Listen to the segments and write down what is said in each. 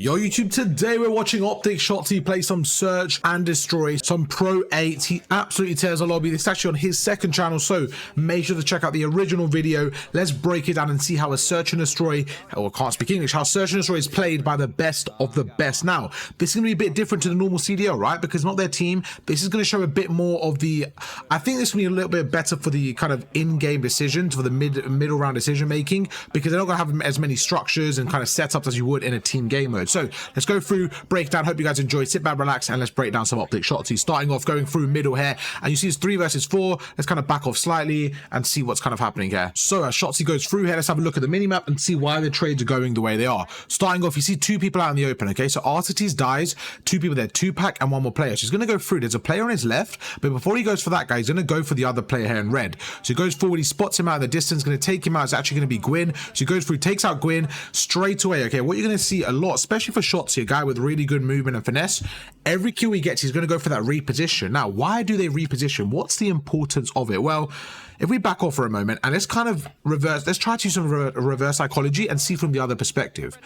Yo YouTube, today we're watching Optic Shotzzy play some Search and Destroy, some Pro 8. He absolutely tears a lobby. This is actually on his second channel, so make sure to check out the original video. Let's break it down and see how a Search and Destroy, or can't speak English, how Search and Destroy is played by the best of the best. Now, this is going to be a bit different to the normal CDL, right? Because not their team. This is going to show a bit more of the, I think this will be a little bit better for the kind of in-game decisions, for the middle round decision making, because they're not going to have as many structures and kind of setups as you would in a team game mode. So let's go through, break down. Hope you guys enjoy. Sit back, relax, and let's break down some Optic Shotzzy. Starting off, going through middle here, and you see it's 3 versus 4. Let's kind of back off slightly and see what's kind of happening here. So as Shotzzy goes through here, let's have a look at the minimap and see why the trades are going the way they are. Starting off, you see 2 people out in the open, okay? So Artites dies, 2 people there, 2-pack and 1 more player. So he's going to go through. There's a player on his left, but before he goes for that guy, he's going to go for the other player here in red. So he goes forward, he spots him out in the distance, going to take him out. It's actually going to be Gwyn. So he goes through, takes out Gwyn straight away, okay? What you're going to see a lot, especially for Shotzzy, a guy with really good movement and finesse, every kill he gets, he's going to go for that reposition. Now, why do they reposition? What's the importance of it? Well, if we back off for a moment and let's kind of reverse, let's try to use some reverse psychology and see from the other perspective.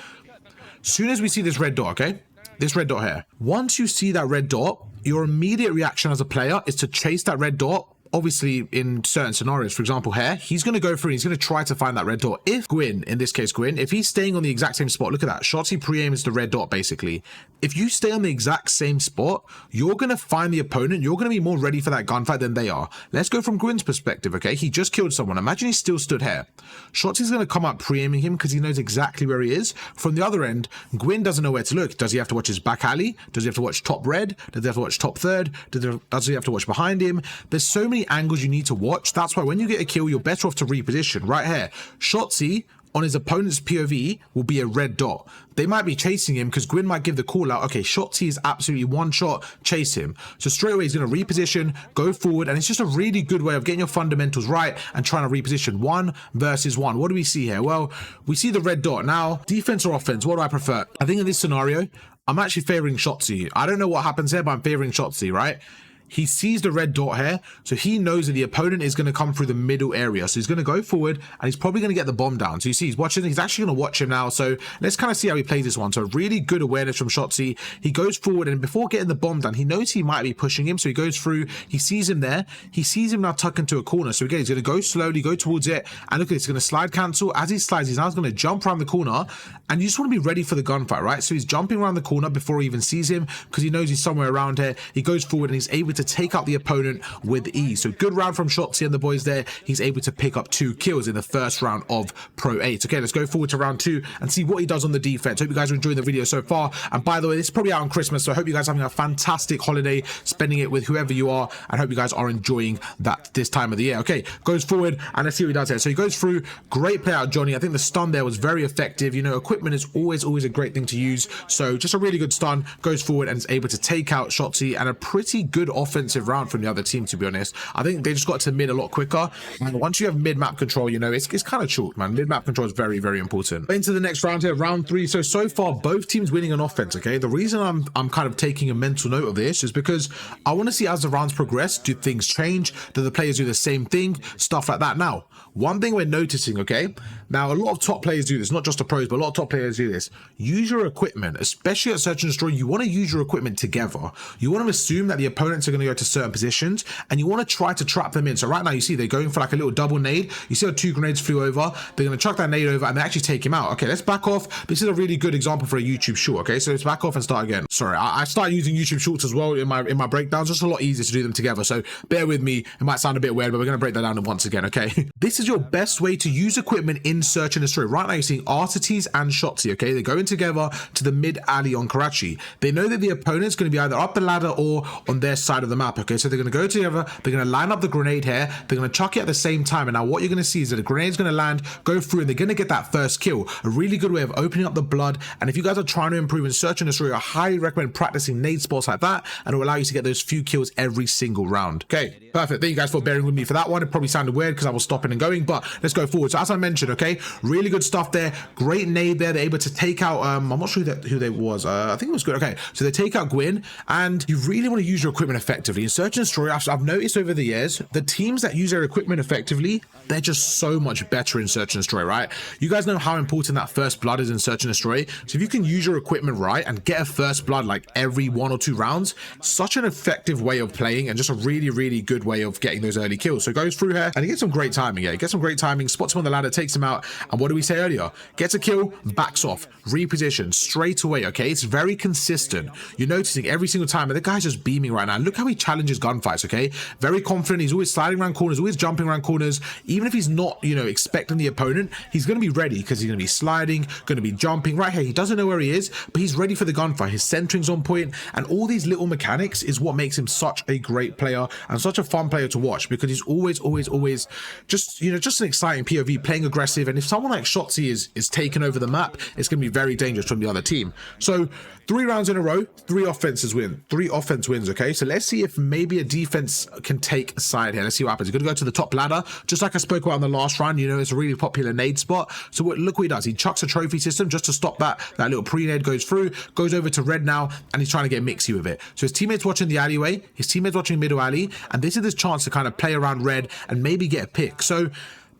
Soon as we see this red dot, okay? This red dot here. Once you see that red dot, your immediate reaction as a player is to chase that red dot. Obviously, in certain scenarios, for example here, he's going to go through and he's going to try to find that red dot. If Gwyn, in this case Gwyn, if he's staying on the exact same spot, look at that, Shotzzy pre-aims the red dot basically. If you stay on the exact same spot, you're going to find the opponent, you're going to be more ready for that gunfight than they are. Let's go from Gwyn's perspective, okay? He just killed someone. Imagine he still stood here. Shotzzy's going to come up pre-aiming him because he knows exactly where he is. From the other end, Gwyn doesn't know where to look. Does he have to watch his back alley? Does he have to watch top red? Does he have to watch top third? Does he have to watch behind him? There's so many angles you need to watch. That's why when you get a kill, you're better off to reposition. Right here, Shotzzy on his opponent's POV will be a red dot. They might be chasing him because Gwyn might give the call out, okay, Shotzzy is absolutely one shot, chase him. So straight away he's going to reposition, go forward, and it's just a really good way of getting your fundamentals right and trying to reposition 1 versus 1. What do we see here? Well, we see the red dot. Now, defense or offense, what do I prefer? I think in this scenario, I'm actually favoring Shotzzy. I don't know what happens here, but I'm favoring Shotzzy, right? He sees the red dot here, so he knows that the opponent is going to come through the middle area. So he's going to go forward, and he's probably going to get the bomb down. So you see he's watching, he's actually going to watch him now. So let's kind of see how he plays this one. So really good awareness from Shotzzy. He goes forward, and before getting the bomb down, he knows he might be pushing him. So he goes through, he sees him there. He sees him now tuck into a corner. So again, he's going to go slowly, go towards it, and look at this, he's going to slide cancel. As he slides, he's now going to jump around the corner, and you just want to be ready for the gunfight, right? So he's jumping around the corner before he even sees him, because he knows he's somewhere around here. He goes forward, and he's able to take out the opponent with ease. So good round from Shotzzy and the boys there. He's able to pick up 2 kills in the first round of Pro 8. Okay, let's go forward to round 2 and see what he does on the defense. Hope you guys are enjoying the video so far. And by the way, this is probably out on Christmas, so I hope you guys are having a fantastic holiday, spending it with whoever you are, and hope you guys are enjoying that this time of the year. Okay, goes forward, and let's see what he does here. So he goes through, great play out Johnny. I think the stun there was very effective. You know, equipment is always a great thing to use. So just a really good stun, goes forward and is able to take out Shotzzy, and a pretty good offensive round from the other team, to be honest. I think they just got to mid a lot quicker, and once you have mid map control, you know, it's kind of chalk, man. Mid map control is very important. Into the next round here, round 3. So far both teams winning on offense. Okay, the reason I'm kind of taking a mental note of this is because I want to see as the rounds progress, do things change, do the players do the same thing, stuff like that. Now, one thing we're noticing, okay, now a lot of top players do this, not just the pros, but a lot of top players do this. Use your equipment, especially at Search and Destroy. You want to use your equipment together. You want to assume that the opponents are going to go to certain positions, and you want to try to trap them in. So right now you see they're going for like a little double nade. You see how 2 grenades flew over, they're going to chuck that nade over and they actually take him out. Okay, let's back off. This is a really good example for a YouTube short. Okay, so let's back off and start again. Sorry, I started using YouTube shorts as well in my breakdowns. Just a lot easier to do them together, so bear with me. It might sound a bit weird, but we're going to break that down once again. Okay, this is your best way to use equipment in Search and Destroy. Right now you're seeing Artites and Shotzzy. Okay, they're going together to the mid alley on Karachi. They know that the opponent's going to be either up the ladder or on their side of the map. Okay, so they're going to go together, they're going to line up the grenade here, they're going to chuck it at the same time, and now what you're going to see is that the grenade's going to land, go through, and they're going to get that first kill. A really good way of opening up the blood. And if you guys are trying to improve in Search and Destroy, I highly recommend practicing nade spots like that, and it will allow you to get those few kills every single round. Okay, Perfect. Thank you guys for bearing with me for that one. It probably sounded weird because I was stopping and going, but let's go forward. So as I mentioned, okay, really good stuff there. Great nade there. They're able to take out, I'm not sure who they was. I think it was good. Okay, so they take out Gwyn, and you really want to use your equipment effectively. In Search and Destroy, I've noticed over the years, the teams that use their equipment effectively, they're just so much better in Search and Destroy, right? You guys know how important that first blood is in Search and Destroy. So if you can use your equipment right and get a first blood like every 1 or 2 rounds, such an effective way of playing and just a really, really good way of getting those early kills. So goes through here and he gets some great timing. Yeah, he gets some great timing, spots him on the ladder, takes him out. And what did we say earlier? Gets a kill, backs off, repositions straight away. Okay, it's very consistent. You're noticing every single time, and the guy's just beaming right now. Look how he challenges gunfights. Okay, very confident. He's always sliding around corners, always jumping around corners. Even if he's not, you know, expecting the opponent, he's going to be ready because he's going to be sliding, going to be jumping right here. He doesn't know where he is, but he's ready for the gunfight. His centering's on point, and all these little mechanics is what makes him such a great player and such a fun player to watch, because he's always just, you know, just an exciting POV, playing aggressive. And if someone like Shotzzy is taking over the map, it's going to be very dangerous from the other team. So 3 rounds in a row, 3 offense wins. Okay, so let's see if maybe a defense can take a side here. Let's see what happens. He's going to go to the top ladder, just like I spoke about in the last round. You know, it's a really popular nade spot. So look what he does. He chucks a trophy system just to stop that little pre-nade goes through, goes over to red now, and he's trying to get mixy with it. So his teammates watching the alleyway, his teammates watching middle alley, and this is his chance to kind of play around red and maybe get a pick. So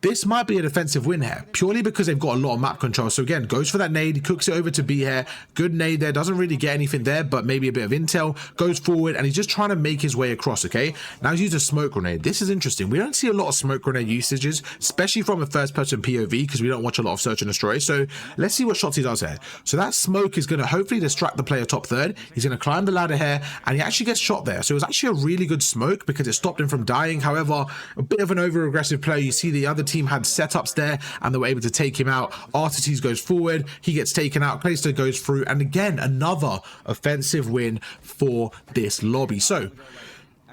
this might be a defensive win here, purely because they've got a lot of map control. So again, goes for that nade, cooks it over to B here. Good nade there, doesn't really get anything there, but maybe a bit of intel. Goes forward, and he's just trying to make his way across, okay? Now he's used a smoke grenade. This is interesting. We don't see a lot of smoke grenade usages, especially from a first-person POV, because we don't watch a lot of Search and Destroy. So let's see what Shotzzy does here. So that smoke is going to hopefully distract the player top third. He's going to climb the ladder here, and he actually gets shot there. So it was actually a really good smoke because it stopped him from dying. However, a bit of an over-aggressive player. You see the other team had setups there and they were able to take him out. Artites goes forward, he gets taken out, Clayster goes through, and again another offensive win for this lobby. So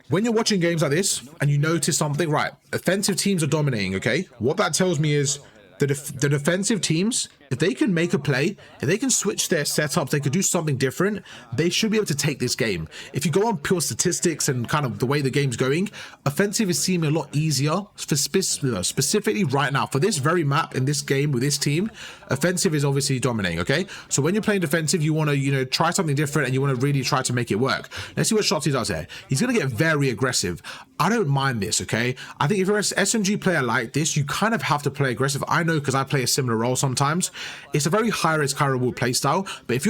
when you're watching games like this and you notice something, right, offensive teams are dominating, okay, what that tells me is the defensive teams, if they can make a play, if they can switch their setups, they could do something different, they should be able to take this game. If you go on pure statistics and kind of the way the game's going, offensive is seeming a lot easier, specifically right now. For this very map in this game with this team, offensive is obviously dominating, okay? So when you're playing defensive, you want to, you know, try something different and you want to really try to make it work. Let's see what Shotzzy does here. He's going to get very aggressive. I don't mind this, okay? I think if you're an SMG player like this, you kind of have to play aggressive. I know because I play a similar role sometimes. It's a very high risk, high reward playstyle, but if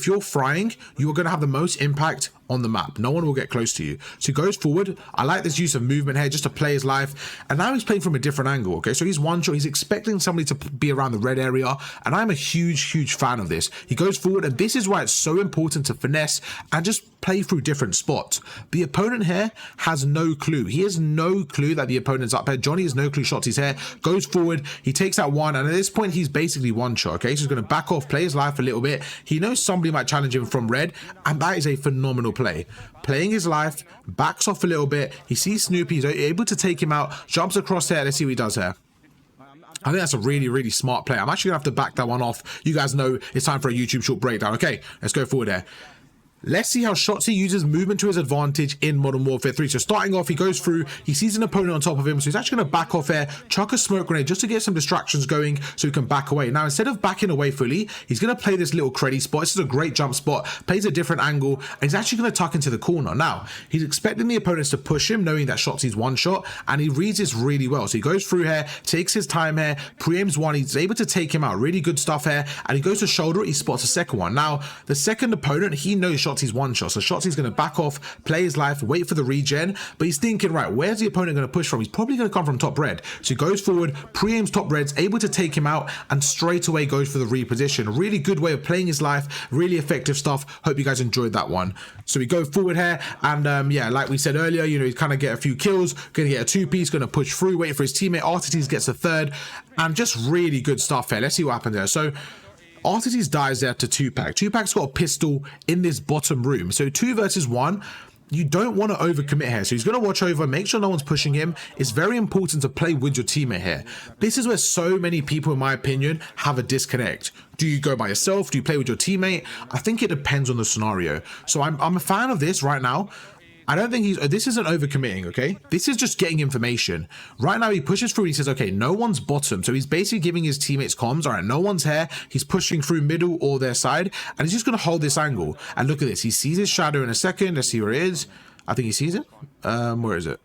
you're frying, you are going to have the most impact on the map. No one will get close to you. So he goes forward. I like this use of movement here just to play his life, and now he's playing from a different angle. Okay, so he's one shot, he's expecting somebody to be around the red area, and I'm a huge fan of this. He goes forward, and this is why it's so important to finesse and just play through different spots. The opponent here has no clue. He has no clue that the opponent's up here. Johnny has no clue. Shotzzy's here, goes forward, he takes out one, and at this point he's basically one shot. Okay, so he's going to back off, play his life a little bit. He knows somebody might challenge him from red, and that is a phenomenal play. Playing his life, backs off a little bit, he sees Snoopy, he's able to take him out, jumps across there. Let's see what he does here. I think that's a really smart play. I'm actually gonna have to back that one off. You guys know it's time for a YouTube short breakdown. Okay, let's go forward there. Let's see how Shotzzy uses movement to his advantage in Modern Warfare 3. So starting off, he goes through, he sees an opponent on top of him, so he's actually going to back off there, chuck a smoke grenade just to get some distractions going so he can back away. Now, instead of backing away fully, he's going to play this little creddy spot. This is a great jump spot, plays a different angle, and he's actually going to tuck into the corner. Now, he's expecting the opponents to push him, knowing that Shotzzy's one shot, and he reads this really well. So he goes through here, takes his time here, pre-aims one, he's able to take him out. Really good stuff here, and he goes to shoulder it, he spots a second one. Now, the second opponent, he knows Shotzzy's one shot, so Shotzzy's going to back off, play his life, wait for the regen, but he's thinking, right, where's the opponent going to push from? He's probably going to come from top red. So he goes forward, pre-aims top reds, able to take him out, and straight away goes for the reposition. A really good way of playing his life, really effective stuff. Hope you guys enjoyed that one. So we go forward here, and yeah, like we said earlier, you know, he's kind of get a few kills, going to get a two-piece, going to push through, wait for his teammate. Artites gets a third, and just really good stuff here. Let's see what happens there. So Artites dies there to 2-pack. 2-pack's got a pistol in this bottom room. So 2 versus 1, you don't want to overcommit here. So he's going to watch over, make sure no one's pushing him. It's very important to play with your teammate here. This is where so many people, in my opinion, have a disconnect. Do you go by yourself? Do you play with your teammate? I think it depends on the scenario. So I'm a fan of this right now. I don't think this isn't overcommitting, okay? This is just getting information. Right now, he pushes through. He says, okay, no one's bottom. So he's basically giving his teammates comms. All right, no one's here. He's pushing through middle or their side, and he's just going to hold this angle. And look at this. He sees his shadow in a second. Let's see where it is. I think he sees it. Where is it?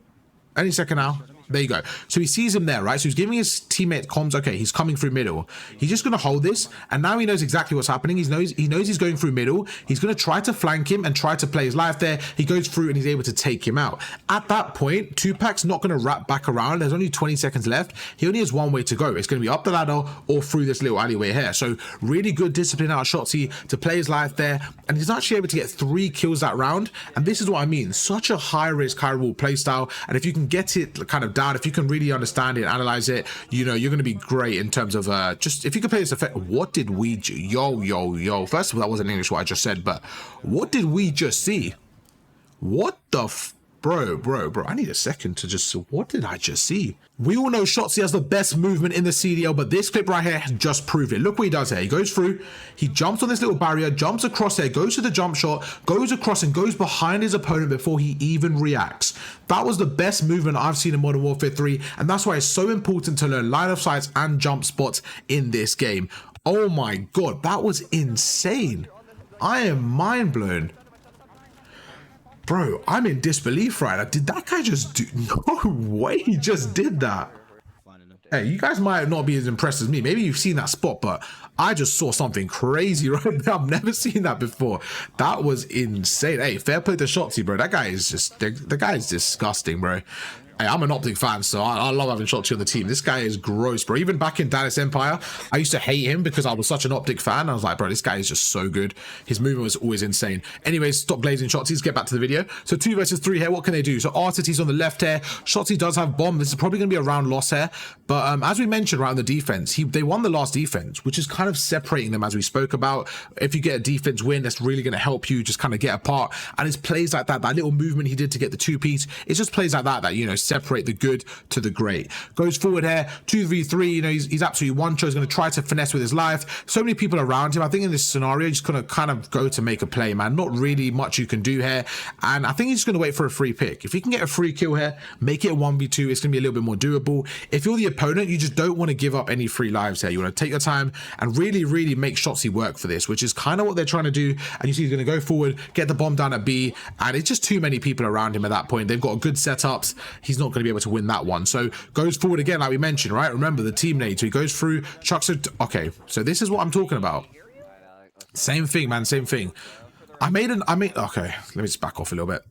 Any second now. There you go. So he sees him there, right? So he's giving his teammate comms. Okay, he's coming through middle. He's just going to hold this, and now he knows exactly what's happening. He knows he's going through middle. He's going to try to flank him and try to play his life there. He goes through and he's able to take him out. At that point, Tupac's not going to wrap back around. There's only 20 seconds left. He only has one way to go. It's going to be up the ladder or through this little alleyway here. So really good discipline out of Shotzzy to play his life there, and he's actually able to get 3 kills that round. And this is what I mean. Such a high risk, high reward play style. And if you can get it kind of down, if you can really understand it, analyze it, you know, you're going to be great in terms of just if you can play this effect. What did we yo first of all, that wasn't English what I just said, but what did we just see? What the bro, I need a second to just, what did I just see? We all know Shotzzy has the best movement in the CDL, but this clip right here just proved it. Look what he does here. He goes through, he jumps on this little barrier, jumps across there, goes to the jump shot, goes across and goes behind his opponent before he even reacts. That was the best movement I've seen in Modern Warfare 3, and that's why it's so important to learn line of sights and jump spots in this game. Oh my God, that was insane. I am mind blown. Bro, I'm in disbelief right now. Did that guy just do? No way, he just did that. Hey, you guys might not be as impressed as me. Maybe you've seen that spot, but I just saw something crazy right there. I've never seen that before. That was insane. Hey, fair play to Shotzzy, bro. That guy is just, the guy is disgusting, bro. Hey, I'm an Optic fan, so I love having Shotzzy on the team. This guy is gross, bro. Even back in Dallas Empire, I used to hate him because I was such an Optic fan. I was like, bro, this guy is just so good. His movement was always insane. Anyways, stop glazing Shotzzy. Let's get back to the video. So 2 versus 3 here. What can they do? So RTT's on the left here. Shotzzy does have bomb. This is probably going to be a round loss here. But as we mentioned right on the defense, they won the last defense, which is kind of separating them as we spoke about. If you get a defense win, that's really going to help you just kind of get apart. And it's plays like that, that little movement he did to get the 2-piece. It's just plays like that, you know, separate the good to the great. Goes forward here, 2v3, you know, he's absolutely one show. He's going to try to finesse with his life. So many people around him. I think in this scenario, he's going to kind of go to make a play, man. Not really much you can do here. And I think he's going to wait for a free pick. If he can get a free kill here, make it a 1v2, it's going to be a little bit more doable. If you're the opponent, you just don't want to give up any free lives here. You want to take your time and really, really make Shotzzy work for this, which is kind of what they're trying to do. And you see he's going to go forward, get the bomb down at B, and it's just too many people around him at that point. They've got good setups. He's not going to be able to win that one. So goes forward again, like we mentioned, right? Remember the team nade. So he goes through, chucks it. Okay, so this is what I'm talking about. Same thing, man, same thing. Okay, let me just back off a little bit.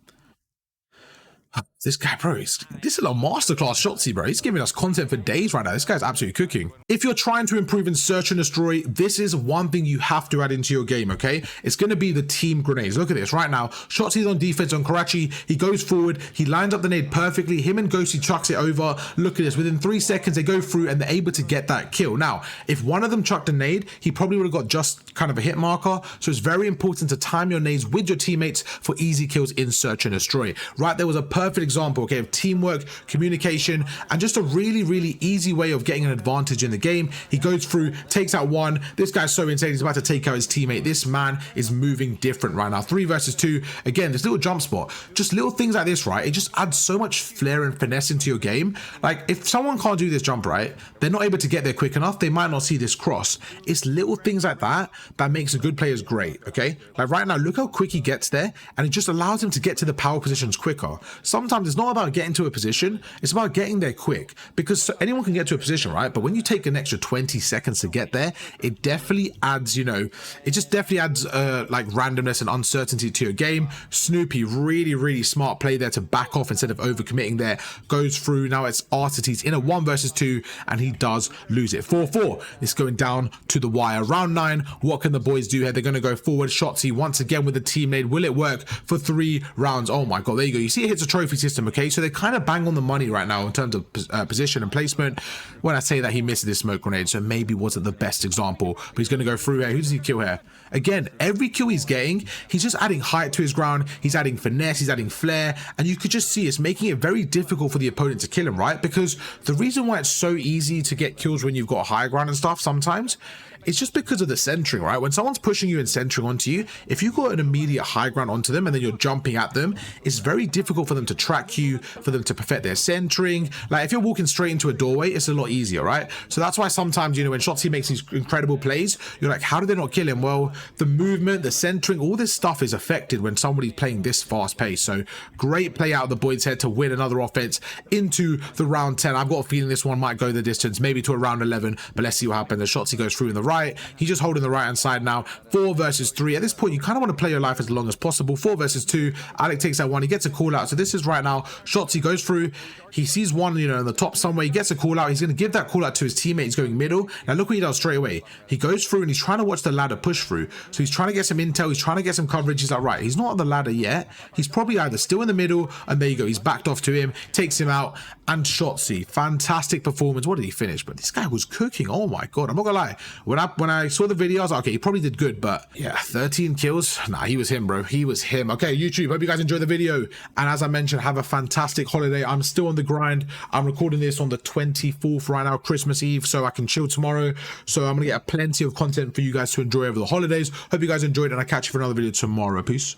This guy, bro, this is a masterclass Shotzzy, bro. He's giving us content for days right now. This guy's absolutely cooking. If you're trying to improve in search and destroy, this is one thing you have to add into your game, okay? It's going to be the team grenades. Look at this right now. Shotzzy's on defense on Karachi. He goes forward. He lines up the nade perfectly. Him and Ghosty chucks it over. Look at this. Within 3 seconds, they go through and they're able to get that kill. Now, if one of them chucked a nade, he probably would have got just kind of a hit marker. So it's very important to time your nades with your teammates for easy kills in search and destroy. Right, there was a perfect example, okay, of teamwork, communication, and just a really, really easy way of getting an advantage in the game. He goes through, takes out one. This guy's so insane. He's about to take out his teammate. This man is moving different right now. 3 versus 2. Again, this little jump spot, just little things like this, right? It just adds so much flair and finesse into your game. Like, if someone can't do this jump right, they're not able to get there quick enough. They might not see this cross. It's little things like that that makes a good players great, okay? Like right now, look how quick he gets there, and it just allows him to get to the power positions quicker. Sometimes it's not about getting to a position, it's about getting there quick, because anyone can get to a position, right? But when you take an extra 20 seconds to get there, it definitely adds, you know, it just definitely adds like randomness and uncertainty to your game. Snoopy, really, really smart play there to back off instead of overcommitting there. Goes through, now it's RTT's in a 1 versus 2, and he does lose it. 4-4. It's going down to the wire. Round 9, what can the boys do here? They're going to go forward. Shotzzy once again with the team nade. Will it work for 3 rounds? Oh my God, there you go. You see it hits a trophy system, okay? So they kind of bang on the money right now in terms of position and placement. When I say that, he misses this smoke grenade, so maybe wasn't the best example, but he's going to go through here. Who does he kill here? Again, every kill he's getting, he's just adding height to his ground. He's adding finesse, he's adding flair, and you could just see it's making it very difficult for the opponent to kill him, right? Because the reason why it's so easy to get kills when you've got high ground and stuff sometimes it's just because of the centering, right? When someone's pushing you and centering onto you, if you got an immediate high ground onto them and then you're jumping at them, it's very difficult for them to track you, for them to perfect their centering. Like if you're walking straight into a doorway, it's a lot easier, right? So that's why sometimes, you know, when Shotzzy makes these incredible plays, you're like, how did they not kill him? Well, the movement, the centering, all this stuff is affected when somebody's playing this fast pace. So great play out of the boy's head to win another offense into the round 10. I've got a feeling this one might go the distance, maybe to a round 11, but let's see what happens. The Shotzzy goes through in the right. He's just holding the right hand side now. 4 versus 3. At this point, you kind of want to play your life as long as possible. 4 versus 2. Alec takes that one. He gets a call out. So this is right now. Shotzzy goes through. He sees one, you know, in the top somewhere. He gets a call out. He's going to give that call out to his teammate. He's going middle. Now look what he does straight away. He goes through and he's trying to watch the ladder push through. So he's trying to get some intel. He's trying to get some coverage. He's like, right, he's not on the ladder yet. He's probably either still in the middle, and there you go. He's backed off to him, takes him out, and Shotzzy, fantastic performance. What did he finish? But this guy was cooking. Oh my god, I'm not gonna lie. When I saw the video, I was like, okay, he probably did good, but yeah, 13 kills. Nah, he was him, bro. He was him. Okay, YouTube, hope you guys enjoyed the video. And as I mentioned, have a fantastic holiday. I'm still on the grind. I'm recording this on the 24th right now, Christmas Eve, so I can chill tomorrow. So I'm gonna get plenty of content for you guys to enjoy over the holidays. Hope you guys enjoyed, and I'll catch you for another video tomorrow. Peace.